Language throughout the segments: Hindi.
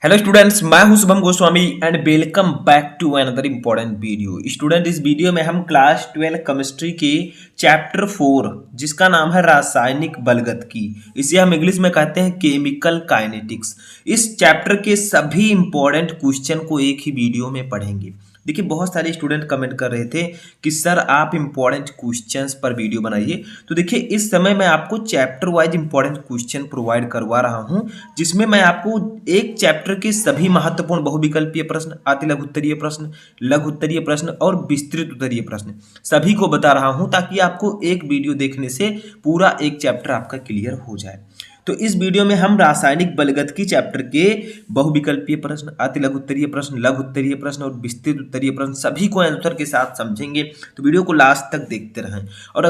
हेलो स्टूडेंट्स, मैं हूं Shubham Goswami and welcome back to another important video. Student, इस वीडियो में हम क्लास 12 केमिस्ट्री के चैप्टर 4 जिसका नाम है रासायनिक बलगतकी, इसे हम इंग्लिश में कहते हैं केमिकल काइनेटिक्स, इस चैप्टर के सभी इंपॉर्टेंट क्वेश्चन को एक ही वीडियो में पढ़ेंगे। देखिए, बहुत सारे स्टूडेंट कमेंट कर रहे थे कि सर आप इंपॉर्टेंट क्वेश्चंस पर वीडियो बनाइए। तो देखिए, इस समय मैं आपको chapter wise important question provide करवा रहा हूं, जिसमें मैं आपको एक चैप्टर के सभी महत्वपूर्ण बहुविकल्पीय प्रश्न, अति लघु उत्तरीय प्रश्न, लघु उत्तरीय प्रश्न और विस्तृत उत्तरीय प्रश्न सभी को बता रहा हूं, ताकि आपको एक वीडियो देखने से पूरा एक चैप्टर आपका क्लियर हो जाए। तो इस वीडियो में हम रासायनिक बलगतकी चैप्टर के बहुविकल्पीय प्रश्न, अति लघु उत्तरीय प्रश्न, लघु उत्तरीय प्रश्न और विस्तृत उत्तरीय प्रश्न सभी को आंसर के साथ समझेंगे। तो वीडियो को लास्ट तक देखते रहें। और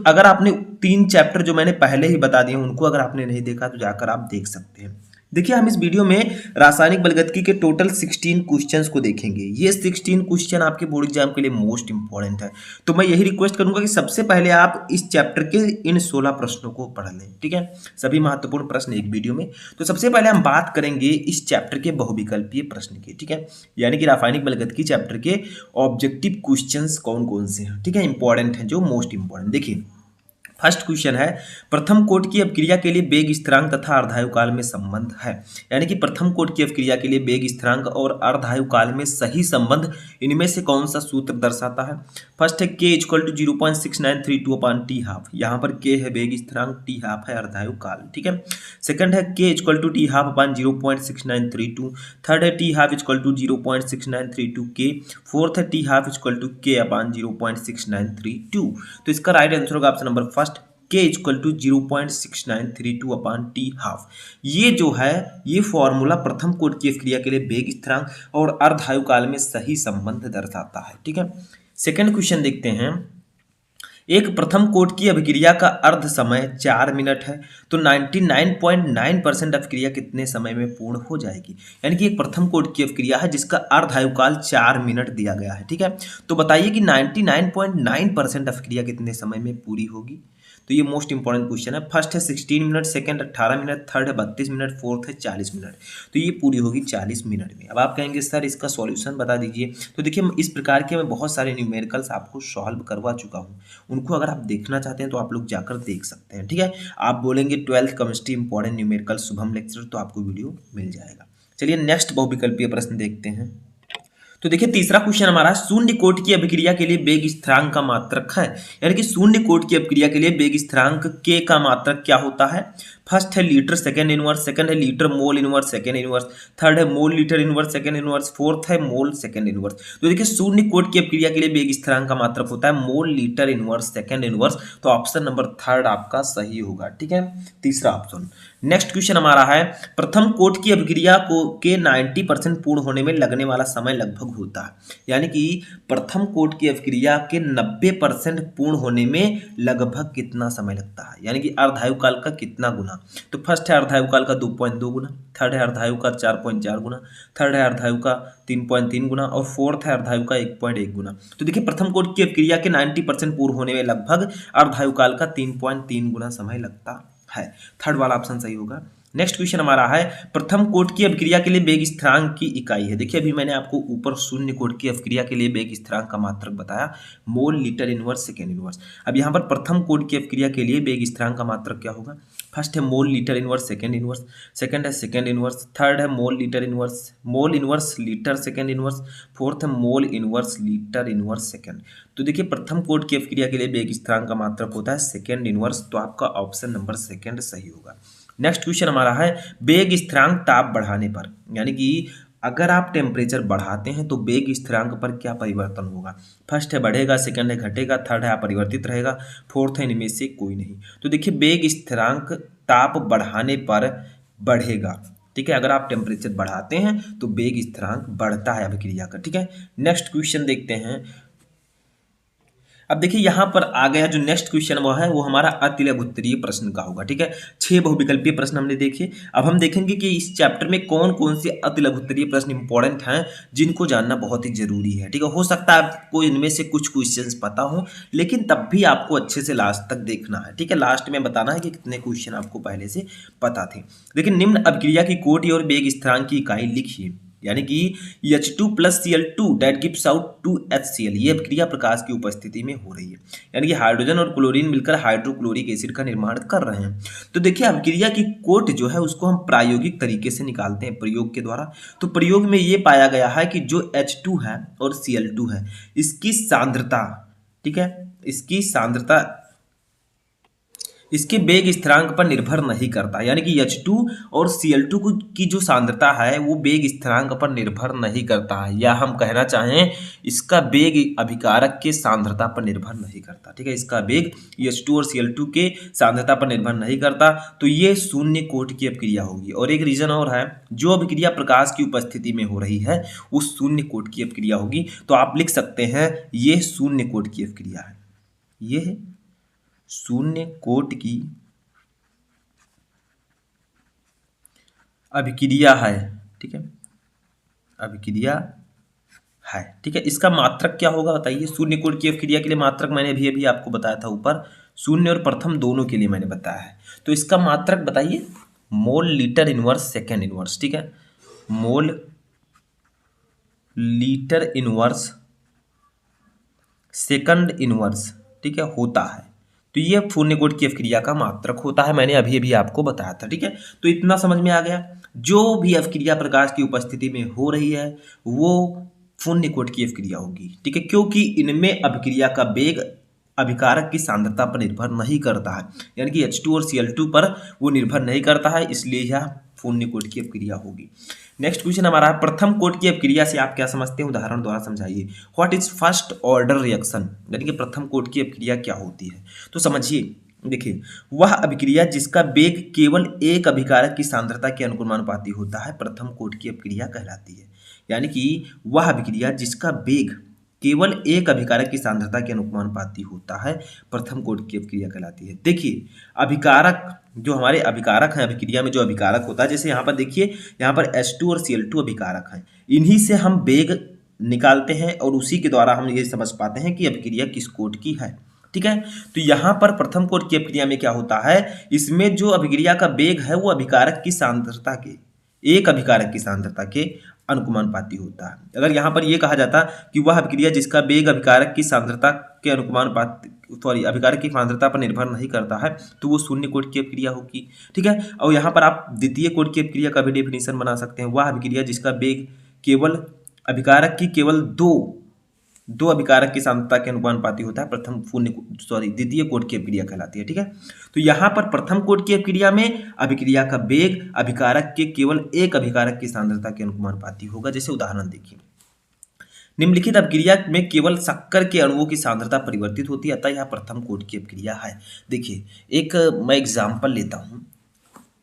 अगर आपने 3 चैप्टर जो मैंने पहले ही बता दिए उनको अगर आपने नहीं देखा तो जाकर आप देख सकते हैं। देखिए, हम इस वीडियो में रासायनिक बलगतकी के टोटल 16 क्वेश्चंस को देखेंगे। ये 16 क्वेश्चन आपके बोर्ड एग्जाम के लिए मोस्ट इंपॉर्टेंट है। तो मैं यही रिक्वेस्ट करूंगा कि सबसे पहले आप इस चैप्टर के इन 16 प्रश्नों को पढ़ लें। ठीक है, सभी महत्वपूर्ण प्रश्न एक वीडियो में। तो सबसे पहले हम बात करेंगे इस चैप्टर के बहुविकल्पीय प्रश्न की। ठीक है, यानी कि रासायनिक बलगतकी चैप्टर के ऑब्जेक्टिव क्वेश्चंस कौन कौन से हैं। ठीक है, इंपॉर्टेंट है, जो मोस्ट इंपॉर्टेंट। देखिए, फर्स्ट क्वेश्चन है, प्रथम कोट की अपक्रिया के लिए वेग स्थिरांक तथा अर्धायुकाल में संबंध है। यानी कि प्रथम कोट की अपक्रिया के लिए वेग स्थिरांक और अर्धायुकाल में सही संबंध, इनमें से कौन सा सूत्र दर्शाता है। फर्स्ट है K equal to 0.6932 upon T half. यहाँ पर के है वेग स्थिरांक, टी हाफ है अर्धायुकाल। ठीक है। सेकंड है K equal to T half upon 0.6932। Third है T half equal to 0.6932 K. Fourth है T half equal to K upon 0.6932। तो इसका राइट आंसर होगा option number first, K equal to 0.6932 upon T half. ये जो है, ये फॉर्मूला प्रथम कोट की अपक्रिया के लिए वेग स्थिरांक और अर्धायुकाल में सही संबंध दर्शाता है। ठीक है। सेकंड क्वेश्चन देखते हैं, एक प्रथम कोट की अभिक्रिया का अर्ध समय 4 मिनट है, तो 99.9% अभिक्रिया कितने समय में पूर्ण हो जाएगी। यानी कि एक प्रथम कोट की अभिक्रिया है जिसका अर्धायुकाल 4 मिनट दिया गया है। ठीक है, तो बताइए कि 99.9% अभिक्रिया कितने समय में पूरी होगी। तो ये मोस्ट इंपॉर्टेंट क्वेश्चन है। फर्स्ट है 16 मिनट, सेकंड 18 मिनट, थर्ड है 32 मिनट, फोर्थ है 40 मिनट। तो ये पूरी होगी 40 मिनट में। अब आप कहेंगे सर इसका सॉल्यूशन बता दीजिए। तो देखिए, इस प्रकार के मैं बहुत सारे न्यूमेरिकल्स आपको सॉल्व करवा चुका हूँ, उनको अगर आप देखना चाहते हैं तो आप लोग जाकर देख सकते हैं। ठीक है, आप बोलेंगे 12th chemistry important numerical Shubham lecture, तो आपको वीडियो मिल जाएगा। चलिए नेक्स्ट बहुविकल्पीय प्रश्न देखते हैं। तो देखिए, तीसरा क्वेश्चन हमारा, शून्य कोट की अभिक्रिया के लिए वेग स्थिरांक का मात्रक है। यानी कि शून्य कोट की अभिक्रिया के लिए वेग स्थिरांक के का मात्रक क्या होता है। फर्स्ट है लीटर सेकंड इनवर्स, सेकंड है litre mole inverse second inverse, third है mole litre inverse second inverse, fourth है मोल सेकंड इनवर्स। तो देखिए, शून्य कोट की अभिक्रिया के लिए वेग स्थिरांक का मात्रक होता है mole litre inverse second inverse. तो ऑप्शन नंबर थर्ड आपका सही होगा। ठीक है, तीसरा ऑप्शन। नेक्स्ट क्वेश्चन हमारा है, प्रथम कोट की अभिक्रिया को के 90% पूर्ण होने में लगने वाला समय लगभग होता है। यानी कि प्रथम कोट की अभिक्रिया के 90% पूर्ण होने में लगभग कितना समय लगता है, यानी कि अर्धायुकाल का कितना गुना। तो फर्स्ट है अर्धायुकाल का 2.2 गुना, थर्ड है अर्धायु का 4.4 गुना, थर्ड है अर्धायु का 3.3 गुना और फोर्थ है अर्धायु का 1.1 गुना। तो देखिए, प्रथम कोट की अभिक्रिया के 90% पूर्ण होने में लगभग अर्धायुकाल का 3.3 गुना समय लगता है। थर्ड वाला ऑप्शन सही होगा। नेक्स्ट क्वेश्चन हमारा है, प्रथम कोट की अभिक्रिया के लिए वेग स्थिरांक की इकाई है। देखिए, अभी मैंने आपको ऊपर शून्य कोट की अभिक्रिया के लिए वेग स्थिरांक का मात्रक बताया, मोल लीटर इनवर्स सेकेंड इनवर्स। अब यहाँ पर प्रथम कोट की अभिक्रिया के लिए वेग स्थिरांक का मात्रक क्या होगा। फर्स्ट है mole litre inverse second inverse, second है सेकेंड इनवर्स, थर्ड है mole inverse litre second inverse, fourth है mole inverse litre inverse second. तो देखिए, प्रथम कोट की अभिक्रिया के लिए वेग स्थिरांक का मात्रक होता है सेकेंड इनवर्स। तो आपका ऑप्शन नंबर सेकेंड सही होगा। नेक्स्ट क्वेश्चन हमारा है, वेग स्थिरांक ताप बढ़ाने पर, यानी कि अगर आप टेम्परेचर बढ़ाते हैं तो वेग स्थिरांक पर क्या परिवर्तन होगा। फर्स्ट है बढ़ेगा, सेकंड है घटेगा, थर्ड है अपरिवर्तित रहेगा, फोर्थ है इनमें से कोई नहीं। तो देखिए, वेग स्थिरांक ताप बढ़ाने पर बढ़ेगा। ठीक है, अगर आप टेम्परेचर बढ़ाते हैं तो वेग स्थिरांक बढ़ता है अभिक्रिया का। ठीक है, नेक्स्ट क्वेश्चन देखते हैं, अब देखिए यहाँ पर आ गया जो नेक्स्ट क्वेश्चन वो है, वो हमारा अतिलघु उत्तरीय प्रश्न का होगा। ठीक है, 6 बहुविकल्पीय प्रश्न हमने देखे। अब हम देखेंगे कि इस चैप्टर में कौन कौन से अतिलघु उत्तरीय प्रश्न इंपॉर्टेंट हैं, जिनको जानना बहुत ही जरूरी है। ठीक है, हो सकता है आपको इनमें से कुछ क्वेश्चंस पता हो, लेकिन तब भी आपको अच्छे से लास्ट तक देखना है। ठीक है, लास्ट में बताना है कि कितने क्वेश्चन आपको पहले से पता थे। लेकिन निम्न अभिक्रिया की कोटि और वेग स्थिरांक की इकाई लिखिए, यानी कि H2 plus Cl2 that gives out 2HCl, ये अभिक्रिया प्रकाश की उपस्थिति में हो रही है, यानी कि हाइड्रोजन और क्लोरीन मिलकर हाइड्रोक्लोरिक एसिड का निर्माण कर रहे हैं। तो देखिए अभिक्रिया की कोट जो है उसको हम प्रायोगिक तरीके से निकालते हैं, प्रयोग के द्वारा। तो प्रयोग में ये पाया गया है कि जो H2 है और Cl2 है, इसकी सांद्रता, ठीक है, इसकी सांद्रता इसके वेग स्थिरांक पर निर्भर नहीं करता, यानी कि H2 और Cl2 की जो सांद्रता है वो वेग स्थिरांक पर निर्भर नहीं करता है, या हम कहना चाहें इसका वेग अभिकारक के सांद्रता पर निर्भर नहीं करता। ठीक है, इसका वेग H2 और Cl2 के सांद्रता पर निर्भर नहीं करता, तो ये शून्य कोट की अभिक्रिया होगी। और एक रीजन और है, जो अभिक्रिया प्रकाश की उपस्थिति में हो रही है वो शून्य कोट की अभिक्रिया होगी। तो आप लिख सकते हैं ये शून्य कोट की अभिक्रिया है, ये है शून्य कोट की अभिक्रिया है। ठीक है, अभिक्रिया है। ठीक है, इसका मात्रक क्या होगा बताइए। शून्य कोट की अभिक्रिया के लिए मात्रक मैंने अभी आपको बताया था ऊपर, शून्य और प्रथम दोनों के लिए मैंने बताया है। तो इसका मात्रक बताइए, मोल लीटर इनवर्स सेकेंड इनवर्स। ठीक है, mole litre inverse second inverse, ठीक है, होता है। तो ये शून्य कोट की अभिक्रिया का मात्रक होता है, मैंने अभी आपको बताया था। ठीक है, तो इतना समझ में आ गया। जो भी अभिक्रिया प्रकाश की उपस्थिति में हो रही है वो शून्य कोट की अभिक्रिया होगी। ठीक है, क्योंकि इनमें अभिक्रिया का वेग अभिकारक की सांद्रता पर निर्भर नहीं करता है, यानी कि H2 और Cl2 पर वो निर्भर नहीं करता है, इसलिए यह शून्य कोट की अभिक्रिया होगी। नेक्स्ट क्वेश्चन हमारा है, प्रथम कोट की अभिक्रिया से आप क्या समझते हैं, उदाहरण द्वारा समझाइए। What is first order reaction, यानी कि प्रथम कोट की अभिक्रिया क्या होती है। तो समझिए, देखिए वह अभिक्रिया जिसका वेग केवल एक अभिकारक की सांद्रता के अनुमानुपाती होता है प्रथम कोट की अभिक्रिया कहलाती है। यानी कि वह अभिक्रिया जिसका वेग केवल एक अभिकारक की सांद्रता के अनुमानुपाती होता है प्रथम कोट की अभिक्रिया कहलाती है। देखिए अभिकारक, जो हमारे अभिकारक हैं अभिक्रिया में, जो अभिकारक होता है, जैसे यहाँ पर देखिए, यहाँ पर H2 और Cl2 अभिकारक हैं, इन्हीं से हम वेग निकालते हैं और उसी के द्वारा हम ये समझ पाते हैं कि अभिक्रिया किस कोट की है। ठीक है, तो यहाँ पर प्रथम कोट की अभिक्रिया में क्या होता है, इसमें जो अभिक्रिया का वेग है वो अभिकारक की सांद्रता के, एक अभिकारक की सांद्रता के अनुमानुपाती होता है। अगर यहाँ पर यह कहा जाता कि वह अभिक्रिया जिसका वेग अभिकारक की सांद्रता के अभिकारक की सांद्रता पर निर्भर नहीं करता है, तो वो शून्य कोट की अभिक्रिया होगी। ठीक है, और यहाँ पर आप द्वितीय कोट की अभिक्रिया का भी डेफिनेशन बना सकते हैं। वह अभिक्रिया जिसका वेग केवल अभिकारक की केवल दो अभिकारक की सांद्रता के अनुमानुपाती होता है प्रथम द्वितीय कोट की अभिक्रिया कहलाती है। ठीक है, तो यहाँ पर प्रथम कोट की अभिक्रिया में अभिक्रिया का वेग अभिकारक के केवल एक अभिकारक की सांद्रता के अनुमानुपाती होगा। जैसे उदाहरण देखिए, निम्नलिखित अभिक्रिया में केवल शक्कर के अणुओं की सांद्रता परिवर्तित होती है, अतः यह प्रथम कोट की अभिक्रिया है। देखिए एक मैं एग्जाम्पल लेता हूँ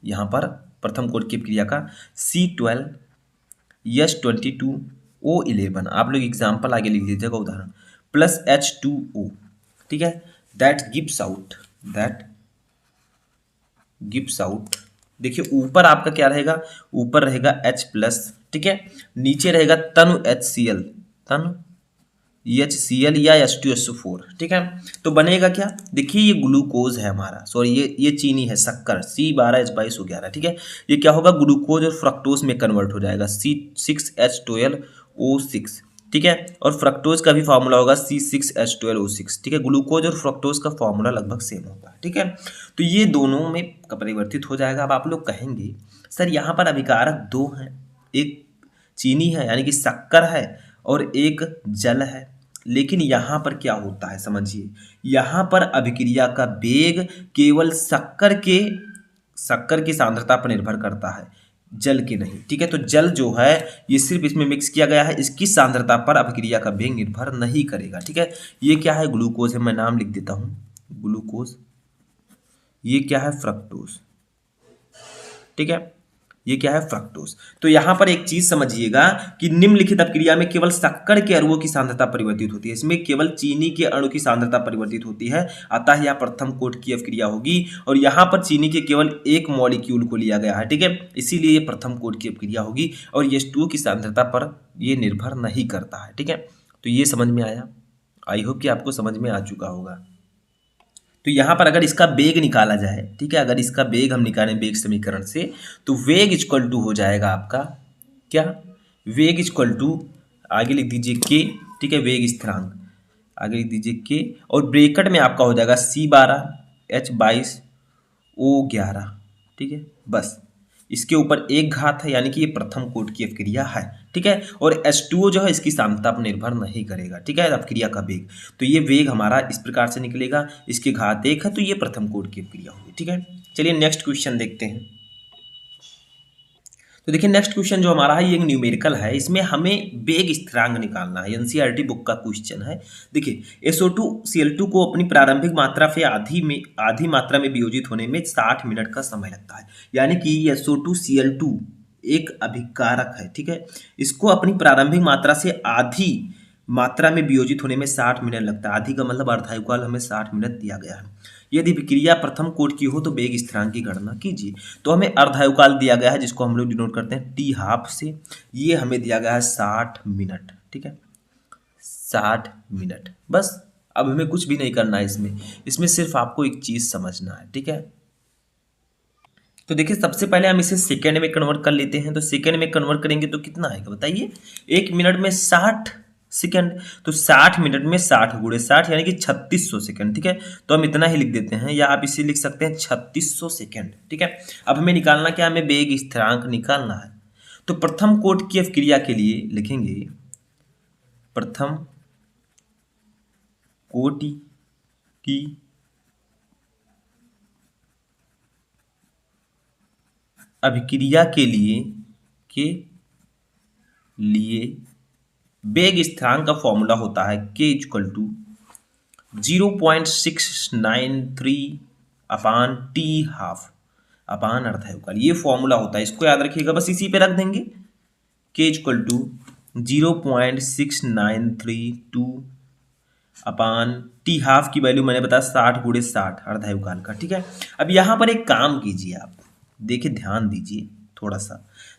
यहाँ पर प्रथम कोट की अभिक्रिया का, C12H22O11, आप लोग एग्जाम्पल आगे लिख लीजिएगा उदाहरण, प्लस H2O। ठीक है, दैट गिव्स आउट, देखिए ऊपर आपका क्या रहेगा, ऊपर रहेगा H प्लस, ठीक है, नीचे रहेगा तनु HCl या H2SO4। ठीक है, तो बनेगा क्या, देखिए ये ग्लूकोज है हमारा, सॉरी ये चीनी है, शक्कर C12H22O11। ठीक है, ये क्या होगा, ग्लूकोज और फ्रक्टोज में कन्वर्ट हो जाएगा, C6H12O6। ठीक है, और फ्रक्टोज का भी फॉर्मूला होगा C6H12O6। ठीक है, ग्लूकोज और फ्रक्टोज का फॉर्मूला लगभग सेम होगा है। ठीक है, तो ये दोनों में परिवर्तित हो जाएगा। अब आप लोग कहेंगे सर यहाँ पर अभिकारक दो हैं, एक चीनी है यानी कि शक्कर है और एक जल है, लेकिन यहाँ पर क्या होता है समझिए, यहाँ पर अभिक्रिया का वेग केवल शक्कर की सांद्रता पर निर्भर करता है, जल की नहीं। ठीक है, तो जल जो है ये सिर्फ इसमें मिक्स किया गया है, इसकी सांद्रता पर अभिक्रिया का वेग निर्भर नहीं करेगा। ठीक है, ये क्या है, ग्लूकोज है, मैं नाम लिख देता हूँ ग्लूकोज, ये क्या है, फ्रक्टोज। ठीक है, ये क्या है, फ्रक्टोज। तो यहाँ पर एक चीज समझिएगा कि निम्नलिखित अपक्रिया में केवल शक्कर के अणुओं की सांद्रता परिवर्तित होती है, इसमें केवल चीनी के अणु की सांद्रता परिवर्तित होती है, अतः यह प्रथम कोटि की अपक्रिया होगी। और यहाँ पर चीनी के केवल एक मॉलिक्यूल को लिया गया है, ठीक है, इसीलिए ये प्रथम कोटि की अपक्रिया होगी और H2O की सांद्रता पर ये निर्भर नहीं करता है, ठीक है। तो ये समझ में आया, आई होप कि आपको समझ में आ चुका होगा। तो यहाँ पर अगर इसका वेग निकाला जाए, ठीक है, अगर इसका वेग हम निकालें वेग समीकरण से, तो वेग इक्वल टू हो जाएगा आपका क्या, वेग इक्वल टू, आगे लिख दीजिए के, ठीक है, वेग स्थिरांक आगे लिख दीजिए के, और ब्रैकेट में आपका हो जाएगा C12 H22 O11, ठीक है, बस इसके ऊपर एक घात है, यानी कि ये प्रथम कोटि की अपक्रिया है, ठीक है। और H2O जो है इसकी सांद्रता पर निर्भर नहीं करेगा, ठीक है, अपक्रिया का वेग। तो ये वेग हमारा इस प्रकार से निकलेगा, इसके घात एक है, तो ये प्रथम कोटि की अपक्रिया होगी, ठीक है। चलिए नेक्स्ट क्वेश्चन देखते हैं। तो देखिए नेक्स्ट क्वेश्चन जो हमारा है ये एक न्यूमेरिकल है, इसमें हमें वेग स्थिरांक निकालना है, एनसीईआरटी बुक का क्वेश्चन है। देखिए SO2Cl2 को अपनी प्रारंभिक मात्रा से आधी मात्रा में वियोजित होने में 60 मिनट का समय लगता है, यानी कि SO2Cl2 एक अभिकारक है, ठीक है, इसको अपनी प्रारंभिक मात्रा से आधी मात्रा में वियोजित होने में 60 मिनट लगता है। आधी का मतलब अर्धायुकाल हमें 60 मिनट दिया गया है। यदि विक्रिया प्रथम कोटि की हो तो वेग स्थिरांक की गणना कीजिए। तो हमें अर्धायुकाल दिया गया है, जिसको हम लोग डिनोट करते हैं T12 से, ये हमें दिया गया है 60 मिनट, ठीक है, 60 मिनट। बस अब हमें कुछ भी नहीं करना है इसमें सिर्फ आपको एक चीज समझना है, ठीक है। तो देखिए सबसे पहले हम इसे सेकेंड में कन्वर्ट कर लेते हैं। तो सेकेंड में कन्वर्ट करेंगे तो कितना आएगा बताइए, 1 मिनट में 60 सेकेंड, तो 60 मिनट में 60 गुणे 60 यानी कि 3600 सेकेंड, ठीक है। तो हम इतना ही लिख देते हैं, या आप इसे लिख सकते हैं 3600 सेकेंड, ठीक है। अब हमें निकालना क्या, हमें वेग स्थिरांक निकालना है। तो प्रथम कोटि की अपक्रिया के लिए लिखेंगे प्रथम कोटि की अभिक्रिया के लिए वेग स्थिरांक का फॉर्मूला होता है K equal to 0.693 upon T12 upon अर्धायुकाल, ये फॉर्मूला होता है, इसको याद रखिएगा, बस इसी पे रख देंगे। K equal to 0.6932 upon T12 की वैल्यू मैंने बताया 60 गुणे 60 अर्धायुकाल का, ठीक है। अब यहाँ पर एक काम कीजिए आप, देखिए ध्यान दीजिए थोड़ा सा,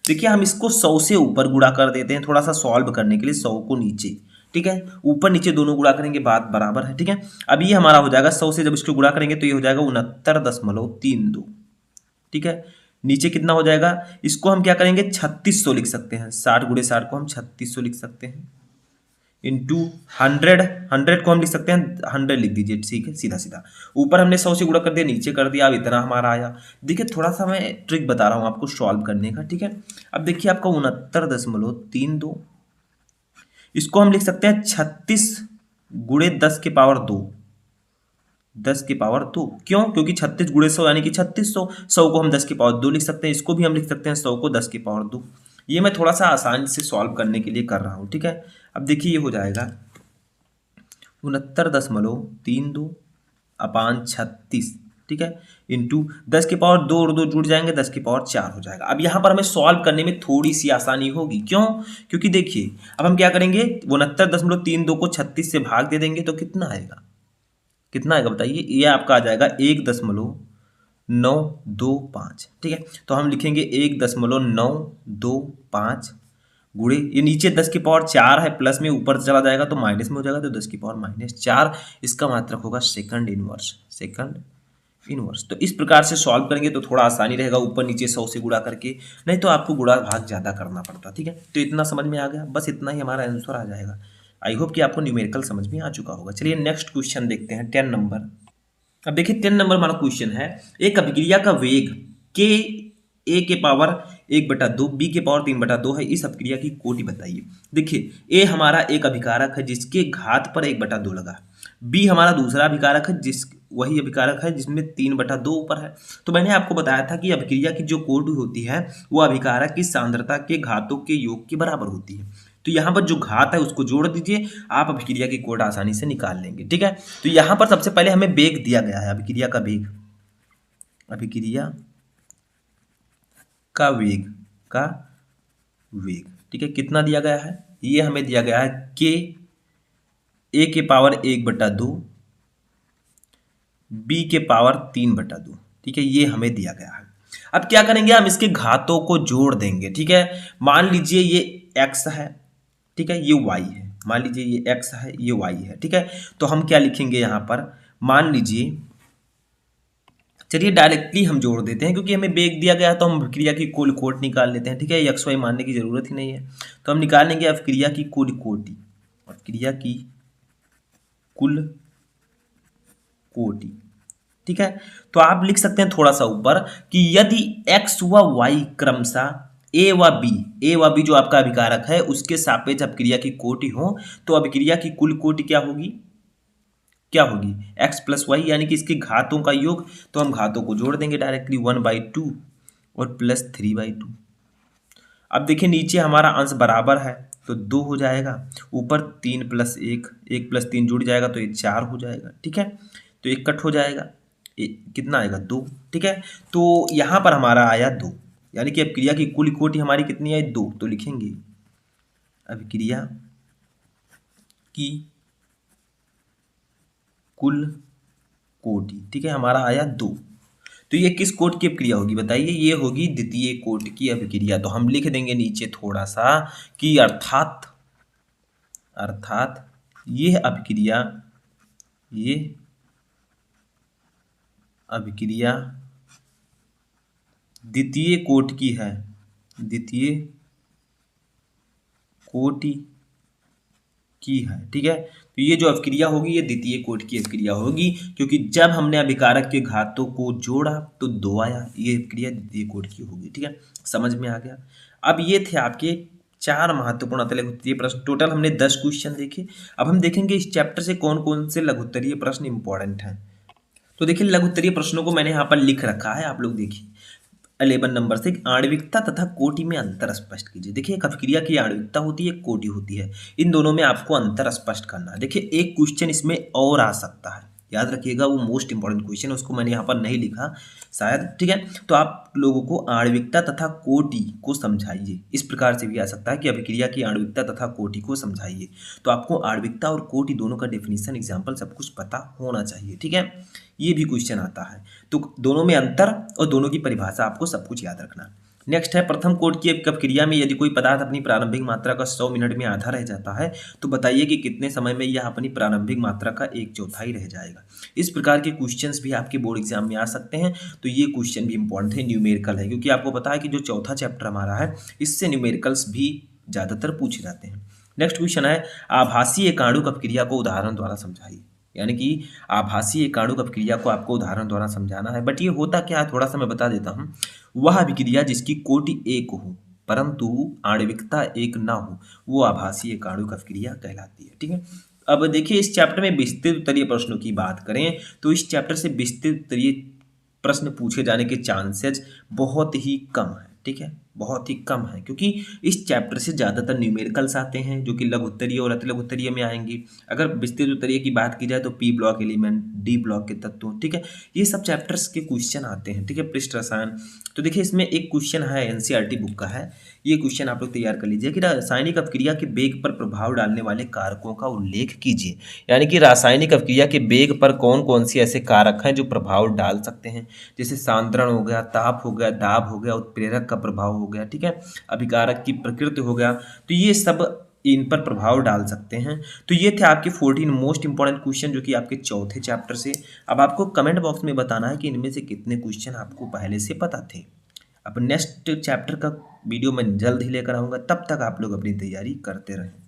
देखिए हम इसको 100 से ऊपर गुणा कर देते हैं, थोड़ा सा सॉल्व करने के लिए 100 को नीचे, ठीक है, ऊपर नीचे दोनों गुणा करेंगे, बात बराबर है, ठीक है। अब ये हमारा हो जाएगा 100 से जब इसको गुणा करेंगे तो ये हो जाएगा 69.32, ठीक है। नीचे कितना हो जाएगा, इसको हम क्या करेंगे 3600 लिख सकते हैं, 60 गुणे 60 को हम 3600 लिख सकते हैं, इंटू 100 को हम लिख सकते हैं 100 लिख दीजिए, ठीक है, सीधा सीधा। ऊपर हमने 100 से गुणा कर दिया, नीचे कर दिया, अब इतना हमारा आया। देखिए थोड़ा सा मैं ट्रिक बता रहा हूँ आपको सॉल्व करने का, ठीक है। अब देखिए आपका 69.32, इसको हम लिख सकते हैं 36 गुणे 10 के पावर 2, 10 के पावर 2, क्यों, क्योंकि 36 गुणे 100 यानी कि 3600, 100 को हम 10 के पावर 2 लिख सकते हैं, इसको भी हम लिख सकते हैं 100 को 10 के पावर 2। ये मैं थोड़ा सा आसान से सॉल्व करने के लिए कर रहा हूँ, ठीक है। अब देखिए ये हो जाएगा 69.32 अपान 36, ठीक है, इंटू 10 के पावर 2 और 2 जुड़ जाएंगे, 10 के पावर 4 हो जाएगा। अब यहाँ पर हमें सॉल्व करने में थोड़ी सी आसानी होगी, क्यों, क्योंकि देखिए अब हम क्या करेंगे 69.32 को 36 से भाग दे देंगे तो कितना आएगा, कितना आएगा बताइए, ये आपका आ जाएगा 1.925, ठीक है। तो हम लिखेंगे 1.925 गुणे, ये नीचे 10 की पावर 4 है, प्लस में ऊपर चला जाएगा तो माइनस में हो जाएगा, तो 10 की पावर -4, इसका मात्रक होगा सेकंड इनवर्स। तो इस प्रकार से सॉल्व करेंगे तो थोड़ा आसानी रहेगा, ऊपर नीचे 100 से गुणा करके, नहीं तो आपको गुणा भाग ज़्यादा करना पड़ता, ठीक है। तो इतना समझ में आ गया, बस इतना ही हमारा आंसर आ जाएगा। आई होप कि आपको न्यूमेरिकल समझ में आ चुका होगा। चलिए नेक्स्ट क्वेश्चन देखते हैं 10 नंबर। अब देखिए 10 नंबर हमारा क्वेश्चन है, एक अभिक्रिया का वेग के ए के पावर 1/2 बी के पावर 3/2 है, इस अभिक्रिया की कोटि बताइए। देखिए ए हमारा एक अभिकारक है जिसके घात पर 1/2 लगा, बी हमारा दूसरा अभिकारक है वही अभिकारक है जिसमें 3/2 ऊपर है। तो मैंने आपको बताया था कि अभिक्रिया की जो कोटि होती है वो अभिकारक की सांद्रता के घातों के योग के बराबर होती है। तो यहाँ पर जो घात है उसको जोड़ दीजिए, आप अभिक्रिया की कोटि आसानी से निकाल लेंगे, ठीक है। तो यहाँ पर सबसे पहले हमें वेग दिया गया है, अभिक्रिया का वेग, अभिक्रिया का वेग का वेग, ठीक है। कितना दिया गया है, ये हमें दिया गया है के ए के पावर 1/2 बी के पावर 3/2, ठीक है, ये हमें दिया गया है। अब क्या करेंगे, हम इसके घातों को जोड़ देंगे, ठीक है। मान लीजिए ये x है, ठीक है, ये y है, मान लीजिए ये x है, ये y है, ठीक है। तो हम क्या लिखेंगे यहाँ पर, मान लीजिए, चलिए डायरेक्टली हम जोड़ देते हैं, क्योंकि हमें वेग दिया गया है तो हम अभिक्रिया की कुल कोटि निकाल लेते हैं, ठीक है। एक्स वाई मानने की जरूरत ही नहीं है, तो हम निकाल लेंगे अभिक्रिया की कुल कोटि, अभिक्रिया की कुल कोटि, ठीक है। तो आप लिख सकते हैं थोड़ा सा ऊपर कि यदि x व y क्रमशः ए व बी जो आपका अभिकारक है उसके सापेक्ष अभिक्रिया की कोटि हो, तो अभिक्रिया की कुल कोटि क्या होगी, x प्लस वाई, यानी कि इसके घातों का योग। तो हम घातों को जोड़ देंगे डायरेक्टली, 1/2 और प्लस 3/2। अब देखिए नीचे हमारा अंश बराबर है तो 2 हो जाएगा, ऊपर 3 + 1, 1 + 3 जुड़ जाएगा तो ये 4 हो जाएगा, ठीक है। तो एक कट हो जाएगा, कितना आएगा 2, ठीक है। तो यहाँ पर हमारा आया 2, यानी कि अभिक्रिया की कुल कोटि हमारी कितनी आई 2। तो लिखेंगे अभिक्रिया की कुल कोटि, ठीक है, हमारा आया 2। तो ये किस कोटि की अभिक्रिया होगी बताइए, ये होगी द्वितीय कोटि की अभिक्रिया। तो हम लिख देंगे नीचे थोड़ा सा कि अर्थात ये अभिक्रिया द्वितीय कोटि की है, द्वितीय कोटि की है, ठीक है। तो ये जो अभिक्रिया होगी ये द्वितीय कोटि की अभिक्रिया होगी, क्योंकि जब हमने अभिकारक के घातों को जोड़ा तो 2 आया, ये अभिक्रिया द्वितीय कोटि की होगी, ठीक है। समझ में आ गया। अब ये थे आपके 4 महत्वपूर्ण अति लघुत्तरीय प्रश्न, टोटल हमने 10 क्वेश्चन देखे। अब हम देखेंगे इस चैप्टर से कौन कौन से लघुत्तरीय प्रश्न इंपॉर्टेंट हैं। तो देखिए लघुत्तरीय प्रश्नों को मैंने यहाँ पर लिख रखा है, आप लोग देखिए 11 नंबर से, आणविकता तथा कोटि में अंतर स्पष्ट कीजिए। देखिए एक अभिक्रिया की आणविकता होती है, एक कोटि होती है, इन दोनों में आपको अंतर स्पष्ट करना है। देखिए एक क्वेश्चन इसमें और आ सकता है, याद रखिएगा, वो मोस्ट इंपॉर्टेंट क्वेश्चन है, उसको मैंने यहाँ पर नहीं लिखा शायद, ठीक है। तो आप लोगों को आणविकता तथा कोटि को समझाइए, इस प्रकार से भी आ सकता है कि अभिक्रिया की आणविकता तथा कोटि को समझाइए। तो आपको आणविकता और कोटि दोनों का डेफिनेशन, एग्जाम्पल सब कुछ पता होना चाहिए, ठीक है। ये भी क्वेश्चन आता है, तो दोनों में अंतर और दोनों की परिभाषा आपको सब कुछ याद रखना। नेक्स्ट है प्रथम कोटि की अभिक्रिया में यदि कोई पदार्थ अपनी प्रारंभिक मात्रा का 100 मिनट में आधा रह जाता है तो बताइए कि कितने समय में यह अपनी प्रारंभिक मात्रा का 1/4 रह जाएगा। इस प्रकार के क्वेश्चंस भी आपके बोर्ड एग्जाम में आ सकते हैं, तो ये क्वेश्चन भी इंपॉर्टेंट है, न्यूमेरिकल है, क्योंकि आपको पता है कि जो चौथा चैप्टर हमारा है इससे न्यूमेरिकल्स भी ज़्यादातर पूछे जाते हैं। नेक्स्ट क्वेश्चन है आभासी एकाणुक अभिक्रिया को उदाहरण द्वारा समझाइए, यानी कि आभासी एकाणुक अभिक्रिया को आपको उदाहरण द्वारा समझाना है। बट ये होता क्या है थोड़ा सा मैं बता देता हूँ। वह अभिक्रिया जिसकी कोटि 1 हो परंतु आणविकता 1 ना हो वो आभासी एकाणुक अभिक्रिया कहलाती है, ठीक है। अब देखिए इस चैप्टर में विस्तृत उत्तरीय प्रश्नों की बात करें तो इस चैप्टर से विस्तृत उत्तरीय प्रश्न पूछे जाने के चांसेस बहुत ही कम है, ठीक है, बहुत ही कम है, क्योंकि इस चैप्टर से ज़्यादातर न्यूमेरिकल्स आते हैं जो कि लघु उत्तरीय और अति लघु उत्तरीय में आएंगी। अगर विस्तृत उत्तरीय की बात की जाए तो P block element, D block के तत्व, ठीक है, ये सब चैप्टर्स के क्वेश्चन आते हैं, ठीक है। पृष्ठ रसायन, तो देखिए इसमें एक क्वेश्चन है एनसीईआरटी बुक का है, ये क्वेश्चन आप लोग तैयार कर लीजिए कि रासायनिक अभिक्रिया के वेग पर प्रभाव डालने वाले कारकों का उल्लेख कीजिए, यानी कि रासायनिक अभिक्रिया के वेग पर कौन कौन से ऐसे कारक हैं जो प्रभाव डाल सकते हैं, जैसे सांद्रण हो गया, ताप हो गया, दाब हो गया, उत्प्रेरक का प्रभाव हो गया, ठीक है, अभिकारक की प्रकृति हो गया, तो ये सब इन पर प्रभाव डाल सकते हैं। तो ये थे आपके 14 मोस्ट इंपॉर्टेंट क्वेश्चन जो कि आपके चौथे चैप्टर से। अब आपको कमेंट बॉक्स में बताना है कि इनमें से कितने क्वेश्चन आपको पहले से पता थे। अब नेक्स्ट चैप्टर का वीडियो मैं जल्द ही लेकर आऊँगा, तब तक आप लोग अपनी तैयारी करते रहें।